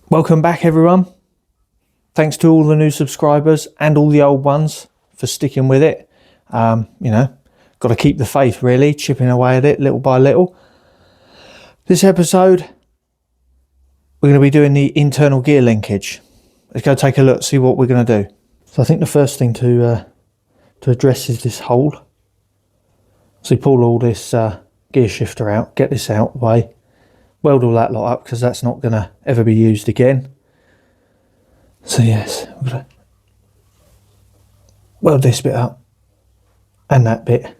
Welcome back everyone. Thanks to all the new subscribers and all the old ones for sticking with it. You know, got to keep the faith really, chipping away at it little by little. This episode, we're going to be doing the internal gear linkage. Let's go take a look, see what we're going to do. So I think the first thing to address is this hole. So you pull all this gear shifter out, get this out of the way. Weld all that lot up because that's not going to ever be used again. So yes, we're going to weld this bit up and that bit.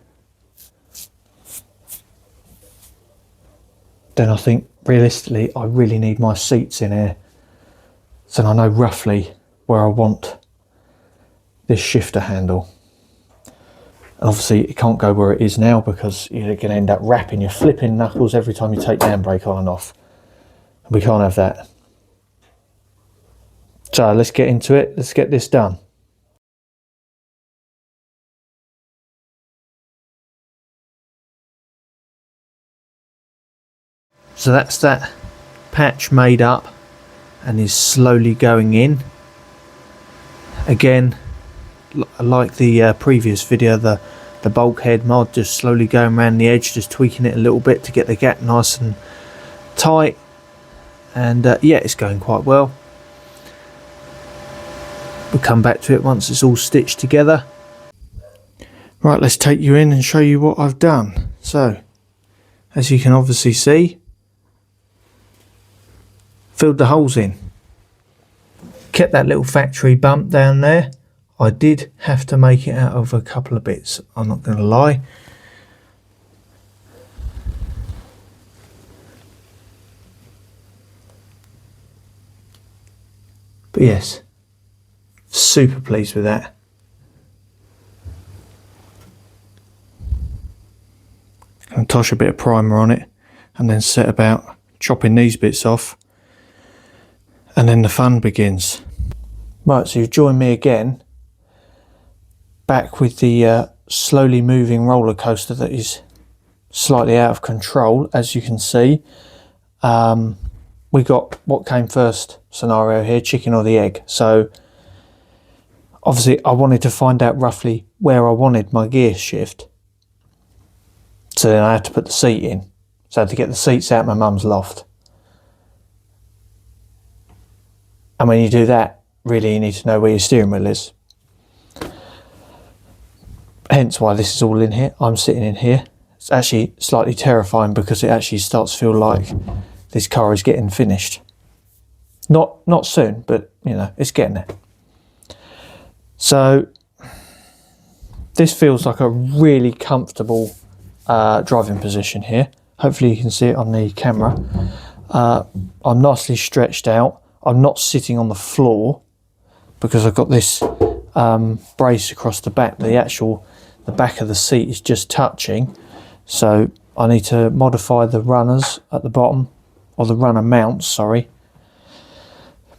Then I think realistically I really need my seats in here so I know roughly where I want this shifter handle. And obviously it can't go where it is now because you're going to end up wrapping your flipping knuckles every time you take the handbrake on and off. We can't have that. So let's get into it. Let's get this done. So that's that patch made up and is slowly going in. Again, like the previous video, the bulkhead mod, just slowly going around the edge, just tweaking it a little bit to get the gap nice and tight. And yeah, it's going quite well. We'll come back to it once it's all stitched together. Right, let's take you in and show you what I've done. So, as you can obviously see, filled the holes in. Kept that little factory bump down there. I did have to make it out of a couple of bits, I'm not going to lie. But yes, super pleased with that. Going to toss a bit of primer on it and then set about chopping these bits off. And then the fun begins. Right, so you've joined me again. Back with the slowly moving roller coaster that is slightly out of control, as you can see. We got what came first scenario here, chicken or the egg. So obviously I wanted to find out roughly where I wanted my gear shift. So then I had to put the seat in. So I had to get the seats out of my mum's loft. And when you do that, really you need to know where your steering wheel is. Hence why this is all in here. I'm sitting in here. It's actually slightly terrifying because it actually starts to feel like this car is getting finished. Not soon, but you know, it's getting there. So this feels like a really comfortable driving position here. Hopefully you can see it on the camera. I'm nicely stretched out. I'm not sitting on the floor because I've got this brace across the back. The back of the seat is just touching, so I need to modify the runners at the bottom, or the runner mounts, sorry.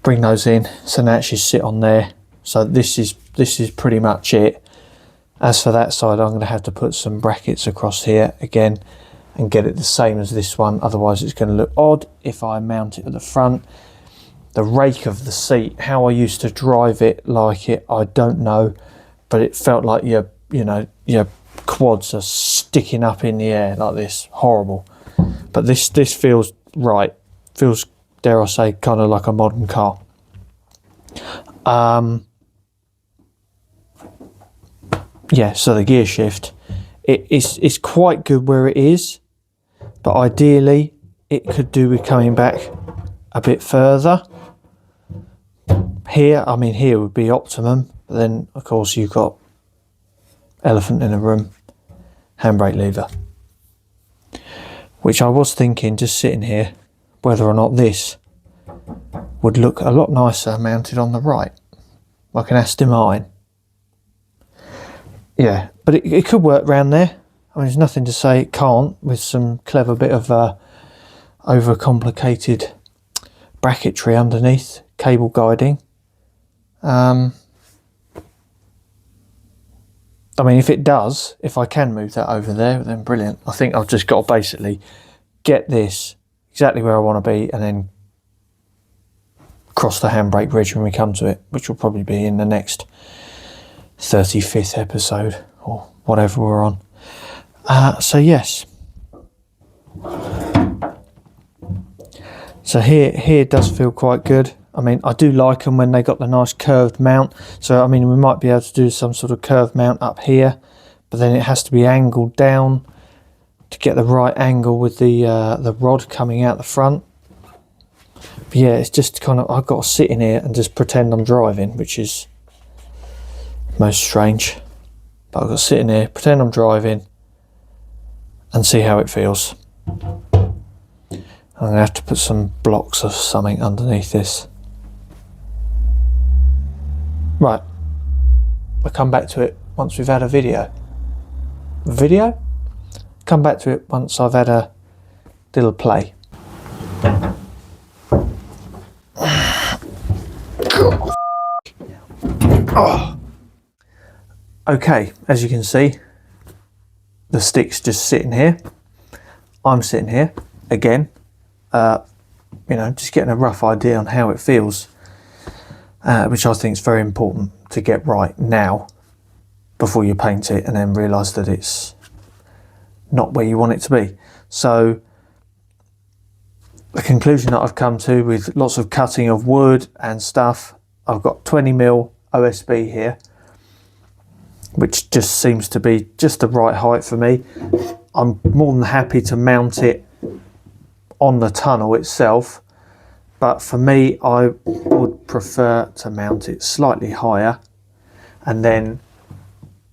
Bring those in so they actually sit on there. So this is pretty much it. As for that side, I'm going to have to put some brackets across here again and get it the same as this one. Otherwise it's going to look odd if I mount it at the front. The rake of the seat, how I used to drive it like it, I don't know, but it felt like your quads are sticking up in the air like this. Horrible. But this feels right. Feels, dare I say, kind of like a modern car. Yeah, so the gear shift, it's quite good where it is, but ideally it could do with coming back a bit further. Here, I mean, here would be optimum. But then, of course, you've got elephant in the room, handbrake lever. Which I was thinking, just sitting here, whether or not this would look a lot nicer mounted on the right, like an Aston Martin. Yeah, but it could work round there. I mean, there's nothing to say it can't with some clever bit of overcomplicated bracketry underneath, cable guiding. I mean, if it does, if I can move that over there, then brilliant. I think I've just got to basically get this exactly where I want to be and then cross the handbrake bridge when we come to it, which will probably be in the next 35th episode or whatever we're on. So yes. So here does feel quite good. I mean, I do like them when they got the nice curved mount. So I mean, we might be able to do some sort of curved mount up here, but then it has to be angled down to get the right angle with the rod coming out the front. But yeah, it's just kind of, I've got to sit in here and just pretend I'm driving, which is most strange. But I've got to sit in here, pretend I'm driving, and see how it feels. I'm going to have to put some blocks of something underneath this. Right, we'll come back to it once we've had a video. Video? Come back to it once I've had a little play. Oh. Okay, as you can see, the stick's just sitting here. I'm sitting here again, you know, just getting a rough idea on how it feels, which I think is very important to get right now before you paint it and then realise that it's not where you want it to be. So the conclusion that I've come to, with lots of cutting of wood and stuff, I've got 20mm OSB here, which just seems to be just the right height for me. I'm more than happy to mount it on the tunnel itself, but for me I would prefer to mount it slightly higher, and then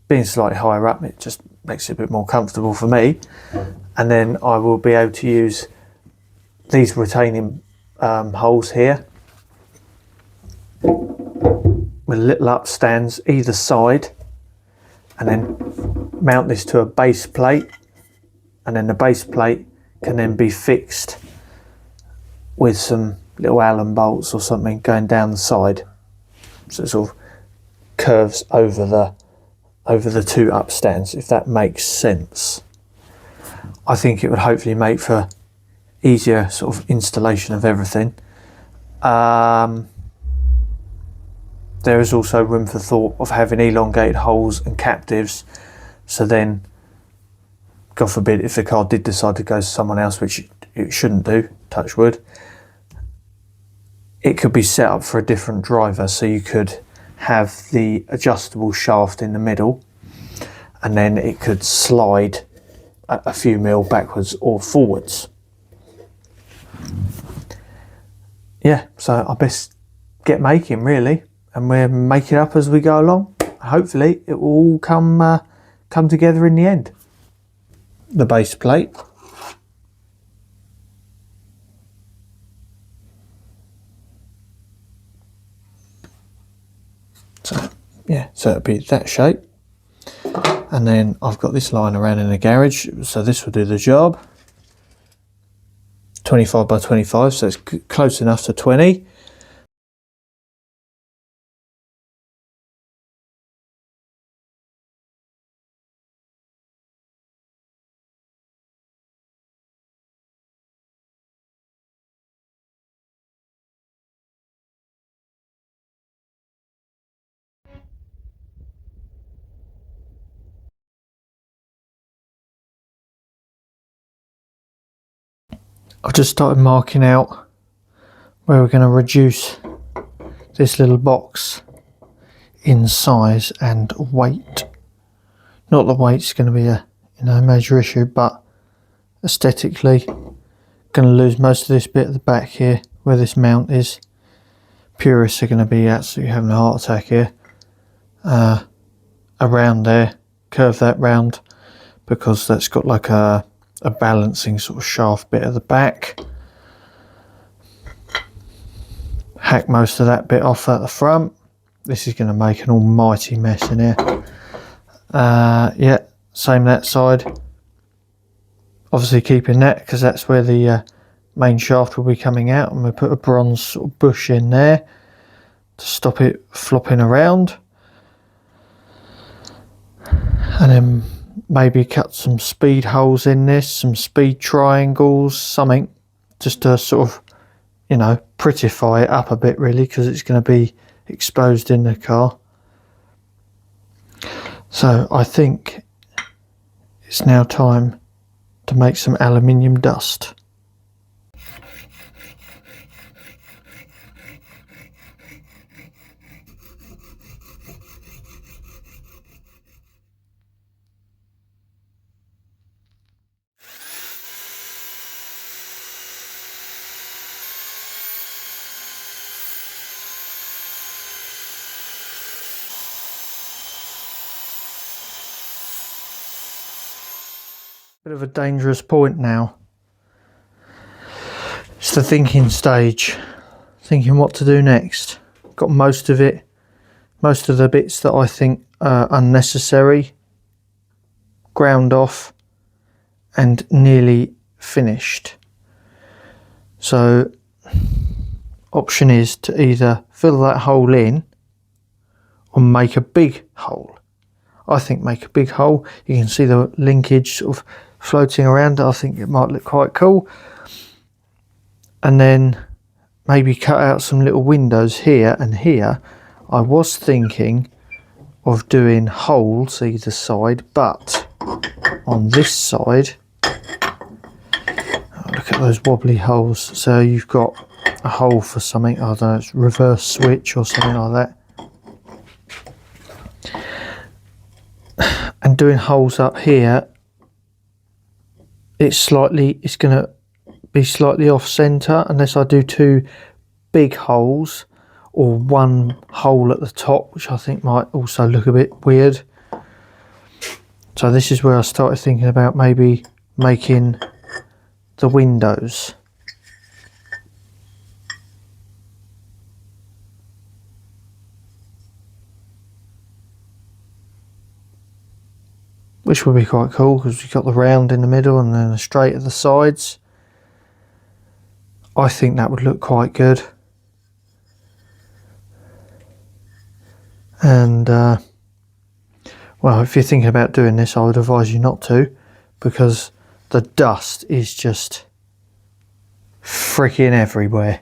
being slightly higher up, it just makes it a bit more comfortable for me. And then I will be able to use these retaining holes here with little up stands either side, and then mount this to a base plate, and then the base plate can then be fixed with some little Allen bolts or something going down the side, so it sort of curves over the two up stands, if that makes sense. I think it would hopefully make for easier sort of installation of everything. There is also room for thought of having elongated holes and captives, so then, God forbid, if the car did decide to go to someone else, which it shouldn't do, touch wood, it could be set up for a different driver. So you could have the adjustable shaft in the middle, and then it could slide a few mil backwards or forwards. Yeah, so I best get making, really, and we'll make it up as we go along. Hopefully it will all come together in the end. The base plate, so yeah, so it'll be that shape, and then I've got this lying around in the garage, so this will do the job. 25 by 25, so it's close enough to 20. I've just started marking out where we're going to reduce this little box in size and weight. Not that weight's going to be a major issue, but aesthetically going to lose most of this bit at the back here where this mount is. Purists are going to be absolutely having a heart attack here. Around there, curve that round, because that's got like a balancing sort of shaft bit at the back. Hack most of that bit off at the front. This is going to make an almighty mess in here. Yeah, same that side. Obviously keeping that, because that's where the main shaft will be coming out, and we'll put a bronze sort of bush in there to stop it flopping around. And then maybe cut some speed holes in this, some speed triangles, something, just to sort of you know, prettify it up a bit really, because it's going to be exposed in the car. So I think it's now time to make some aluminium dust. Bit of a dangerous point now. It's the thinking stage, thinking what to do next. Got most of it, most of the bits that I think are unnecessary, ground off and nearly finished. So option is to either fill that hole in or make a big hole. I think make a big hole. You can see the linkage sort of floating around. I think it might look quite cool. And then maybe cut out some little windows here and here. I was thinking of doing holes either side, but on this side, oh, look at those wobbly holes. So you've got a hole for something, I don't know, it's reverse switch or something like that. And doing holes up here, it's going to be slightly off center unless I do two big holes or one hole at the top, which I think might also look a bit weird. So this is where I started thinking about maybe making the windows. Which would be quite cool because we've got the round in the middle and then the straight at the sides. I think that would look quite good. And well, if you're thinking about doing this, I would advise you not to, because the dust is just freaking everywhere.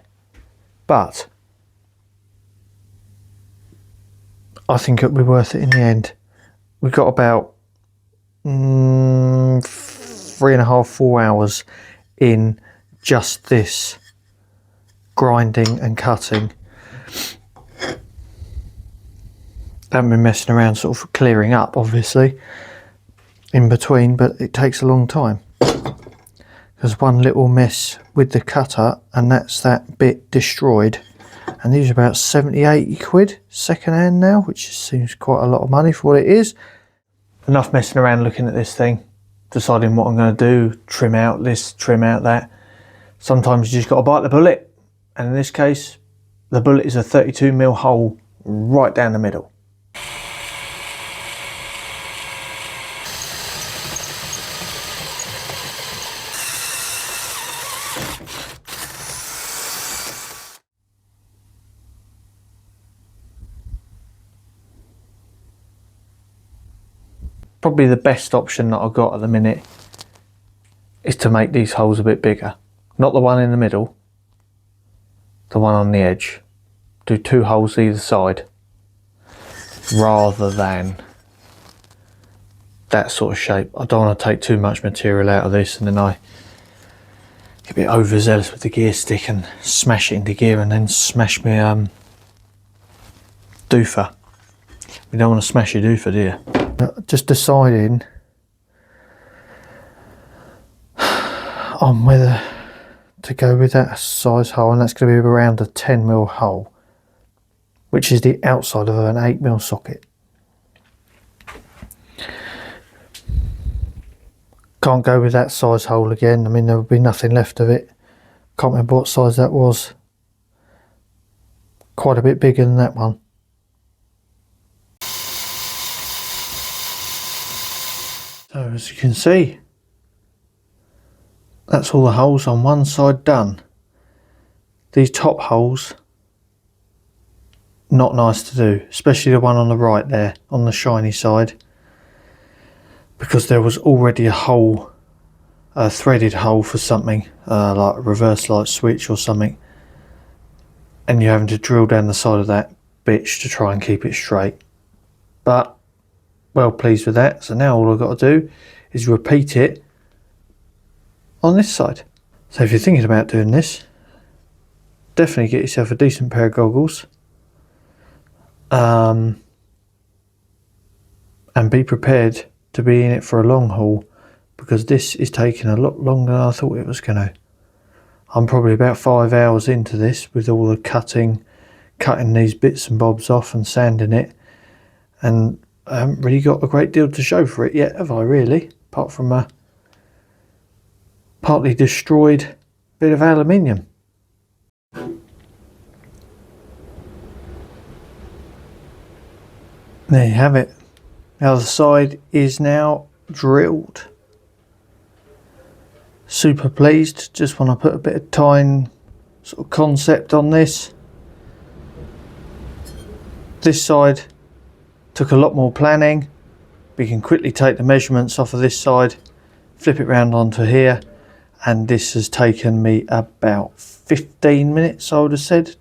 But I think it'll be worth it in the end. We've got about 3.5 to 4 hours in just this grinding and cutting. Haven't been messing around sort of clearing up obviously in between, but it takes a long time. There's one little mess with the cutter and that's that bit destroyed, and these are about 70-80 quid second hand now, which seems quite a lot of money for what it is. Enough messing around looking at this thing, deciding what I'm going to do, trim out this, trim out that. Sometimes you just got to bite the bullet, and in this case the bullet is a 32mm hole right down the middle. Probably the best option that I've got at the minute is to make these holes a bit bigger. Not the one in the middle, the one on the edge. Do 2 holes either side rather than that sort of shape. I don't want to take too much material out of this and then I get a bit overzealous with the gear stick and smash it into gear and then smash my doofer. You don't want to smash your doofer, do you? Just deciding on whether to go with that size hole, and that's going to be around a 10mm hole, which is the outside of an 8mm socket. Can't go with that size hole again. I mean, there would be nothing left of it. Can't remember what size that was. Quite a bit bigger than that one. So as you can see, that's all the holes on one side done. These top holes, not nice to do, especially the one on the right there, on the shiny side, because there was already a hole, a threaded hole for something, like a reverse light switch or something. and you're having to drill down the side of that bitch to try and keep it straight. But well pleased with that. So now all I've got to do is repeat it on this side. So if you're thinking about doing this, definitely get yourself a decent pair of goggles, and be prepared to be in it for a long haul, because this is taking a lot longer than I thought it was going to. I'm probably about 5 hours into this with all the cutting these bits and bobs off and sanding it, and I haven't really got a great deal to show for it yet, have I really? Apart from a partly destroyed bit of aluminium. There you have it. The other side is now drilled. Super pleased. Just want to put a bit of time sort of concept on this. This side took a lot more planning. We can quickly take the measurements off of this side, flip it round onto here, and this has taken me about 15 minutes, I would have said.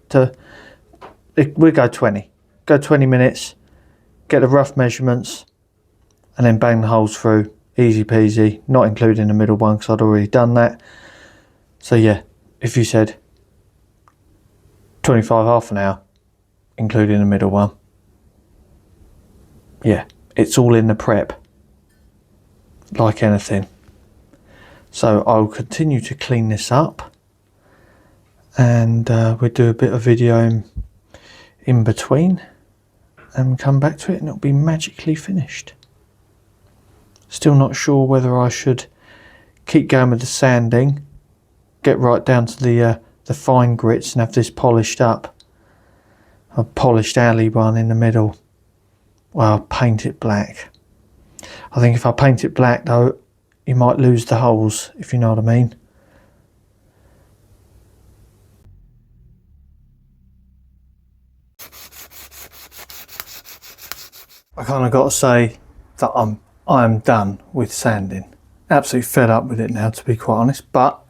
We'll go 20. Go 20 minutes, get the rough measurements, and then bang the holes through. Easy peasy, not including the middle one because I'd already done that. So yeah, if you said 25, half an hour, including the middle one, yeah, it's all in the prep, like anything. So I'll continue to clean this up, and we'll do a bit of video in between and come back to it, and it'll be magically finished. Still not sure whether I should keep going with the sanding, get right down to the fine grits and have this polished up. A polished alley one in the middle. Well, I'll paint it black. I think if I paint it black though, you might lose the holes, if you know what I mean. I kind of got to say that I'm done with sanding. Absolutely fed up with it now, to be quite honest, but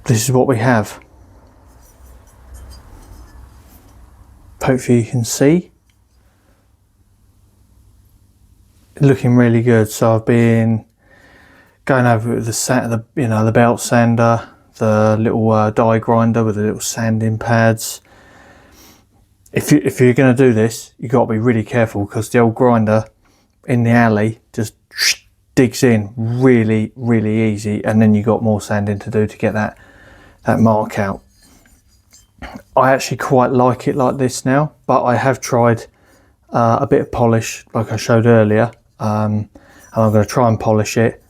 this is what we have. Hopefully you can see. Looking really good. So I've been going over it with the belt sander, the little die grinder with the little sanding pads. If you're going to do this, you've got to be really careful, because the old grinder in the alley just digs in really, really easy, and then you've got more sanding to do to get that mark out. I actually quite like it like this now, but I have tried a bit of polish, like I showed earlier, and I'm going to try and polish it,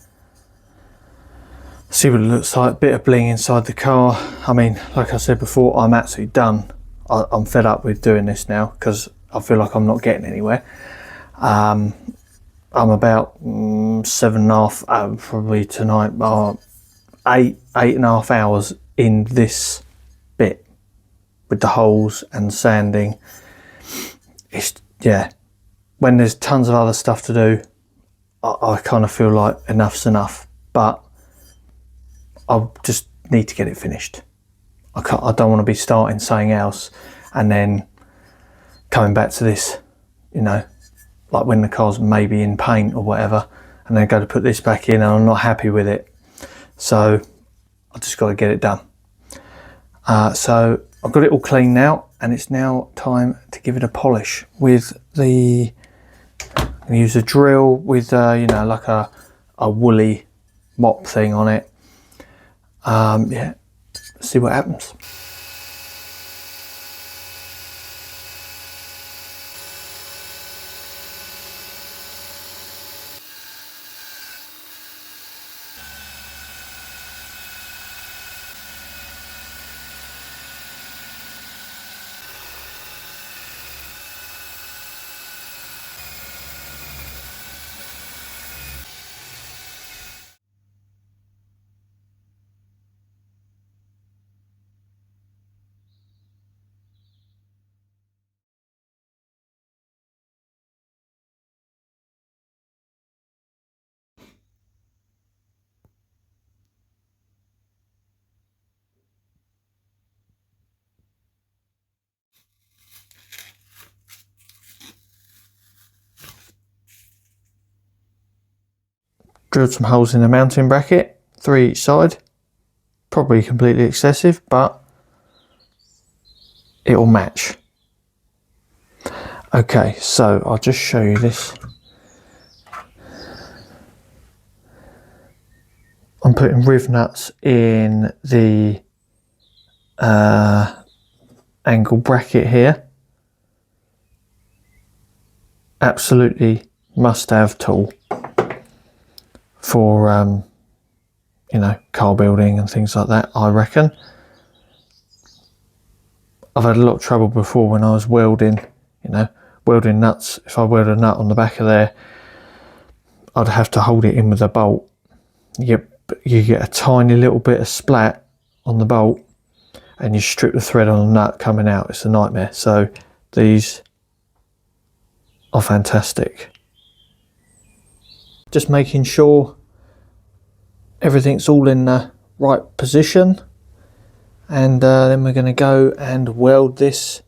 see what it looks like. A bit of bling inside the car. I mean, like I said before, I'm absolutely done. I'm fed up with doing this now, because I feel like I'm not getting anywhere. I'm about 7.5, probably tonight, 8.5 hours in this bit with the holes and sanding. Yeah, when there's tons of other stuff to do, I kind of feel like enough's enough, but I just need to get it finished. I don't want to be starting something else and then coming back to this, like when the car's maybe in paint or whatever, and then go to put this back in and I'm not happy with it. So I just got to get it done. So I've got it all clean now, and it's now time to give it a polish with I'm going to use a drill with like a woolly mop thing on it. Yeah, see what happens. drilled some holes in the mounting bracket, 3 each side. Probably completely excessive, but it will match. Okay, so I'll just show you this. I'm putting riv nuts in the angle bracket here. Absolutely must-have tool for you know, car building and things like that, I reckon. I've had a lot of trouble before when I was welding, you know, welding nuts. If I weld a nut on the back of there, I'd have to hold it in with a bolt. You get a tiny little bit of splat on the bolt and you strip the thread on the nut coming out. It's a nightmare. So these are fantastic. Just making sure everything's all in the right position, and then we're going to go and weld this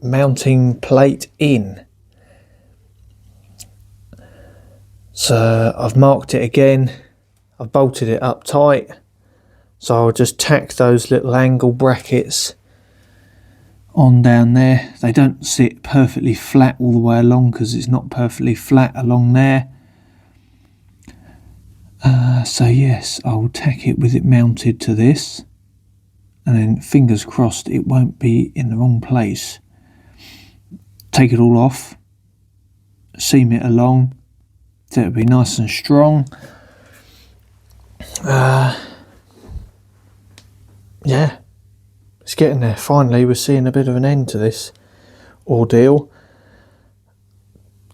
mounting plate in. So I've marked it again, I've bolted it up tight, so I'll just tack those little angle brackets on down there. They don't sit perfectly flat all the way along because it's not perfectly flat along there. So yes, I'll tack it with it mounted to this, and then fingers crossed it won't be in the wrong place. Take it all off, seam it along so it'll be nice and strong. Yeah, it's getting there. Finally we're seeing a bit of an end to this ordeal.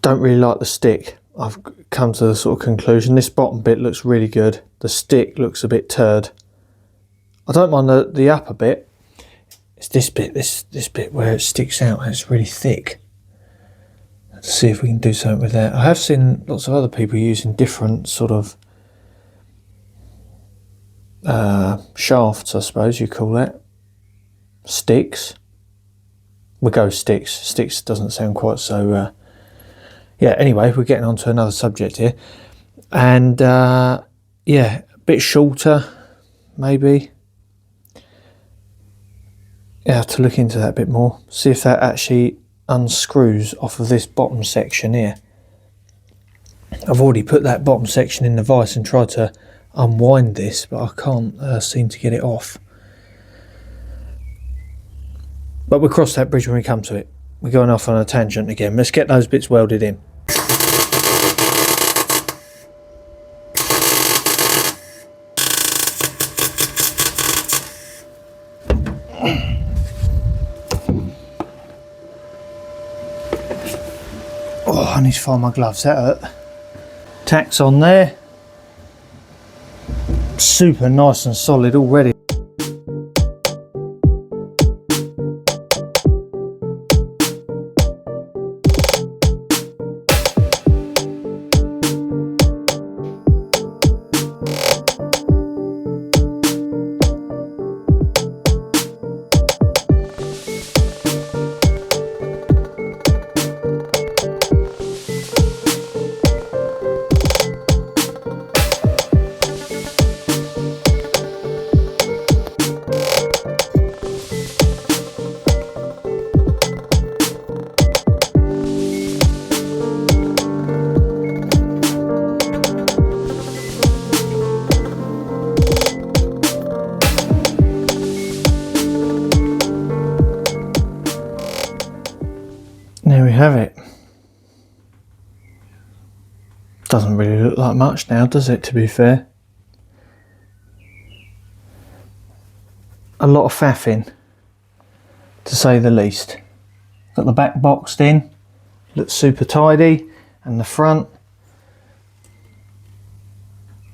Don't really like the stick. I've come to the sort of conclusion. This bottom bit looks really good. The stick looks a bit turd. I don't mind the upper bit. It's this bit, this bit where it sticks out and it's really thick. Let's see if we can do something with that. I have seen lots of other people using different sort of shafts, I suppose you call that. Sticks. We'll go sticks. Sticks doesn't sound quite so... yeah, anyway, we're getting on to another subject here. And yeah, a bit shorter, maybe. You have to look into that a bit more. See if that actually unscrews off of this bottom section here. I've already put that bottom section in the vise and tried to unwind this, but I can't seem to get it off. But we'll cross that bridge when we come to it. We're going off on a tangent again. Let's get those bits welded in. Oh, I need to find my gloves, that hurt. Tacks on there. Super nice and solid already. There we have it. Doesn't really look like much now, does it, to be fair? A lot of faffing, to say the least. Got the back boxed in, looks super tidy, and the front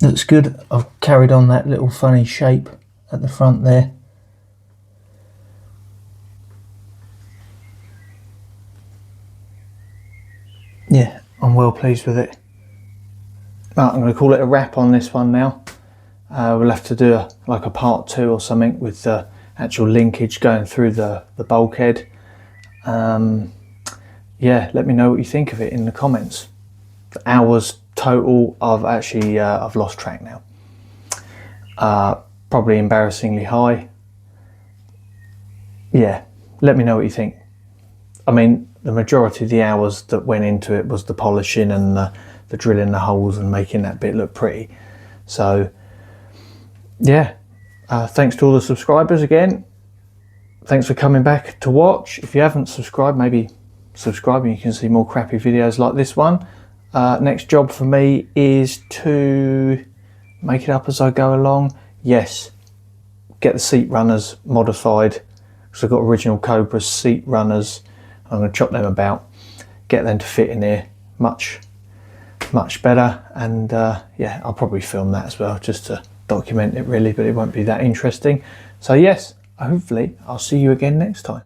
looks good. I've carried on that little funny shape at the front there. Yeah, I'm well pleased with it. Right, I'm going to call it a wrap on this one now. We'll have to do like a part 2 or something with the actual linkage going through the bulkhead. Yeah, let me know what you think of it in the comments. Hours total, I've lost track now. Probably embarrassingly high. Yeah, let me know what you think. I mean, the majority of the hours that went into it was the polishing and the drilling the holes and making that bit look pretty. So yeah, thanks to all the subscribers again. Thanks for coming back to watch. If you haven't subscribed, maybe subscribe and you can see more crappy videos like this one. Next job for me is to make it up as I go along. Yes, get the seat runners modified, because I've got original Cobra seat runners. I'm going to chop them about, get them to fit in here much better, and yeah, I'll probably film that as well just to document it really, but it won't be that interesting. So yes, hopefully I'll see you again next time.